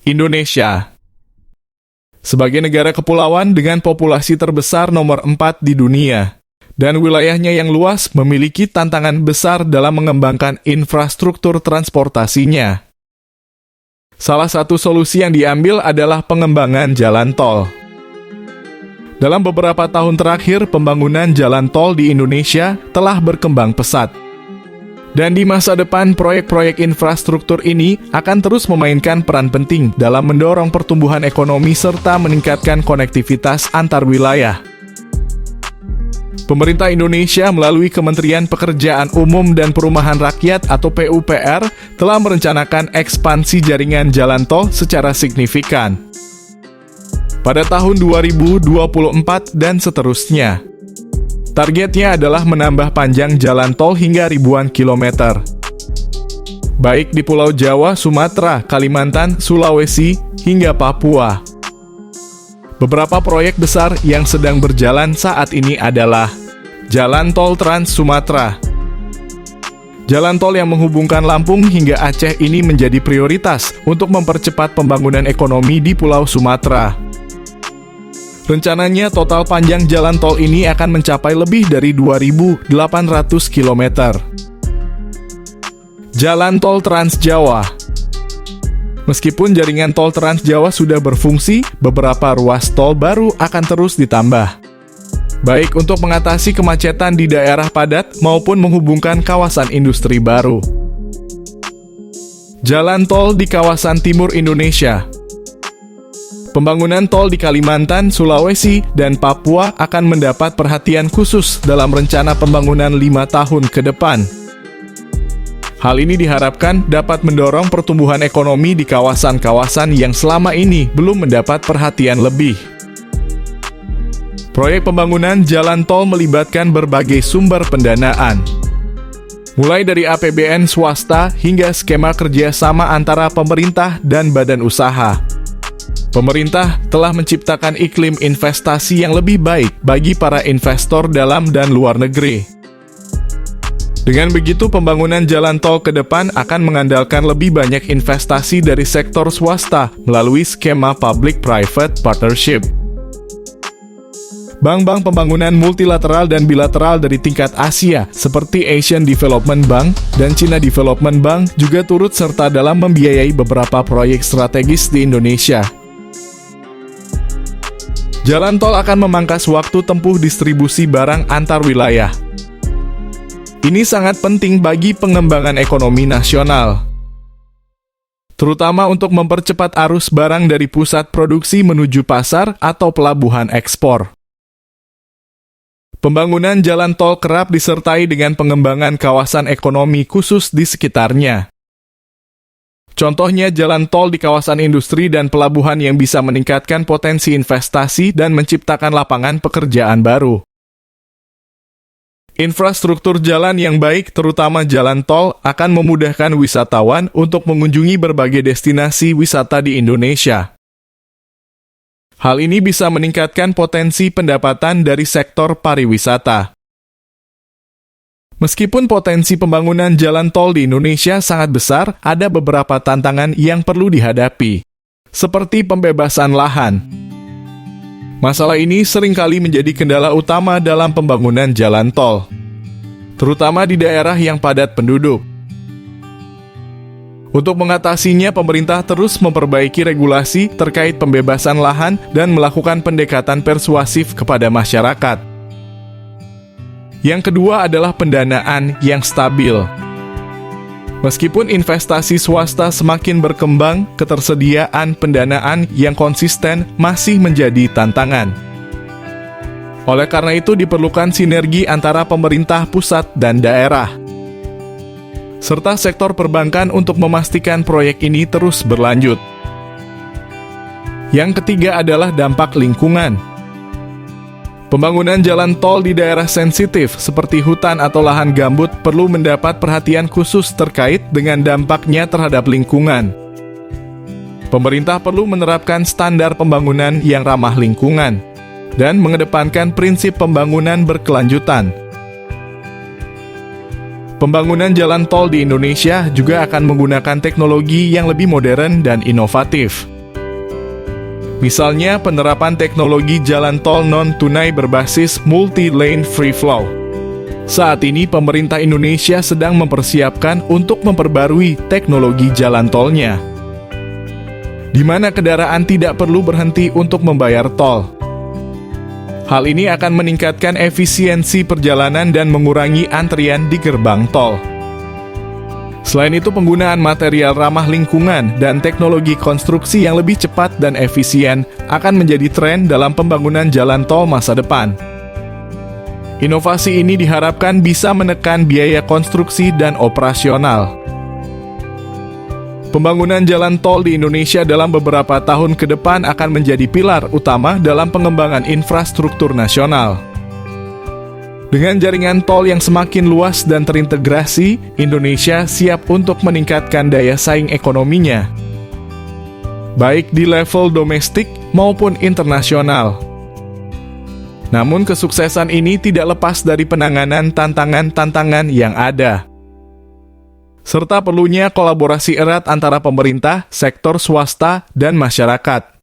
Indonesia. Sebagai negara kepulauan dengan populasi terbesar nomor 4 di dunia, dan wilayahnya yang luas memiliki tantangan besar dalam mengembangkan infrastruktur transportasinya. Salah satu solusi yang diambil adalah pengembangan jalan tol. Dalam beberapa tahun terakhir, pembangunan jalan tol di Indonesia telah berkembang pesat. Dan di masa depan, proyek-proyek infrastruktur ini akan terus memainkan peran penting dalam mendorong pertumbuhan ekonomi serta meningkatkan konektivitas antar wilayah. Pemerintah Indonesia melalui Kementerian Pekerjaan Umum dan Perumahan Rakyat atau PUPR telah merencanakan ekspansi jaringan jalan tol secara signifikan pada tahun 2024 dan seterusnya. Targetnya adalah menambah panjang jalan tol hingga ribuan kilometer, baik di Pulau Jawa, Sumatera, Kalimantan, Sulawesi, hingga Papua. Beberapa proyek besar yang sedang berjalan saat ini adalah Jalan Tol Trans Sumatera. Jalan tol yang menghubungkan Lampung hingga Aceh ini menjadi prioritas untuk mempercepat pembangunan ekonomi di Pulau Sumatera. Rencananya total panjang jalan tol ini akan mencapai lebih dari 2.800 km. Jalan Tol Trans Jawa. Meskipun jaringan tol Trans Jawa sudah berfungsi, beberapa ruas tol baru akan terus ditambah, baik untuk mengatasi kemacetan di daerah padat maupun menghubungkan kawasan industri baru. Jalan tol di kawasan timur Indonesia. Pembangunan tol di Kalimantan, Sulawesi, dan Papua akan mendapat perhatian khusus dalam rencana pembangunan 5 tahun ke depan. Hal ini diharapkan dapat mendorong pertumbuhan ekonomi di kawasan-kawasan yang selama ini belum mendapat perhatian lebih. Proyek pembangunan jalan tol melibatkan berbagai sumber pendanaan, mulai dari APBN swasta hingga skema kerjasama antara pemerintah dan badan usaha. Pemerintah telah menciptakan iklim investasi yang lebih baik bagi para investor dalam dan luar negeri. Dengan begitu, pembangunan jalan tol ke depan akan mengandalkan lebih banyak investasi dari sektor swasta melalui skema public-private partnership. Bank-bank pembangunan multilateral dan bilateral dari tingkat Asia seperti Asian Development Bank dan China Development Bank juga turut serta dalam membiayai beberapa proyek strategis di Indonesia. Jalan tol akan memangkas waktu tempuh distribusi barang antar wilayah. Ini sangat penting bagi pengembangan ekonomi nasional, terutama untuk mempercepat arus barang dari pusat produksi menuju pasar atau pelabuhan ekspor. Pembangunan jalan tol kerap disertai dengan pengembangan kawasan ekonomi khusus di sekitarnya. Contohnya jalan tol di kawasan industri dan pelabuhan yang bisa meningkatkan potensi investasi dan menciptakan lapangan pekerjaan baru. Infrastruktur jalan yang baik, terutama jalan tol, akan memudahkan wisatawan untuk mengunjungi berbagai destinasi wisata di Indonesia. Hal ini bisa meningkatkan potensi pendapatan dari sektor pariwisata. Meskipun potensi pembangunan jalan tol di Indonesia sangat besar, ada beberapa tantangan yang perlu dihadapi, seperti pembebasan lahan. Masalah ini seringkali menjadi kendala utama dalam pembangunan jalan tol, terutama di daerah yang padat penduduk. Untuk mengatasinya, pemerintah terus memperbaiki regulasi terkait pembebasan lahan dan melakukan pendekatan persuasif kepada masyarakat. Yang kedua adalah pendanaan yang stabil. Meskipun investasi swasta semakin berkembang, ketersediaan pendanaan yang konsisten masih menjadi tantangan. Oleh karena itu diperlukan sinergi antara pemerintah pusat dan daerah, serta sektor perbankan untuk memastikan proyek ini terus berlanjut. Yang ketiga adalah dampak lingkungan. Pembangunan jalan tol di daerah sensitif seperti hutan atau lahan gambut perlu mendapat perhatian khusus terkait dengan dampaknya terhadap lingkungan. Pemerintah perlu menerapkan standar pembangunan yang ramah lingkungan dan mengedepankan prinsip pembangunan berkelanjutan. Pembangunan jalan tol di Indonesia juga akan menggunakan teknologi yang lebih modern dan inovatif. Misalnya, penerapan teknologi jalan tol non-tunai berbasis multi-lane free flow. Saat ini, pemerintah Indonesia sedang mempersiapkan untuk memperbarui teknologi jalan tolnya, di mana kendaraan tidak perlu berhenti untuk membayar tol. Hal ini akan meningkatkan efisiensi perjalanan dan mengurangi antrian di gerbang tol. Selain itu, penggunaan material ramah lingkungan dan teknologi konstruksi yang lebih cepat dan efisien akan menjadi tren dalam pembangunan jalan tol masa depan. Inovasi ini diharapkan bisa menekan biaya konstruksi dan operasional. Pembangunan jalan tol di Indonesia dalam beberapa tahun ke depan akan menjadi pilar utama dalam pengembangan infrastruktur nasional. Dengan jaringan tol yang semakin luas dan terintegrasi, Indonesia siap untuk meningkatkan daya saing ekonominya, baik di level domestik maupun internasional. Namun kesuksesan ini tidak lepas dari penanganan tantangan-tantangan yang ada, serta perlunya kolaborasi erat antara pemerintah, sektor swasta, dan masyarakat.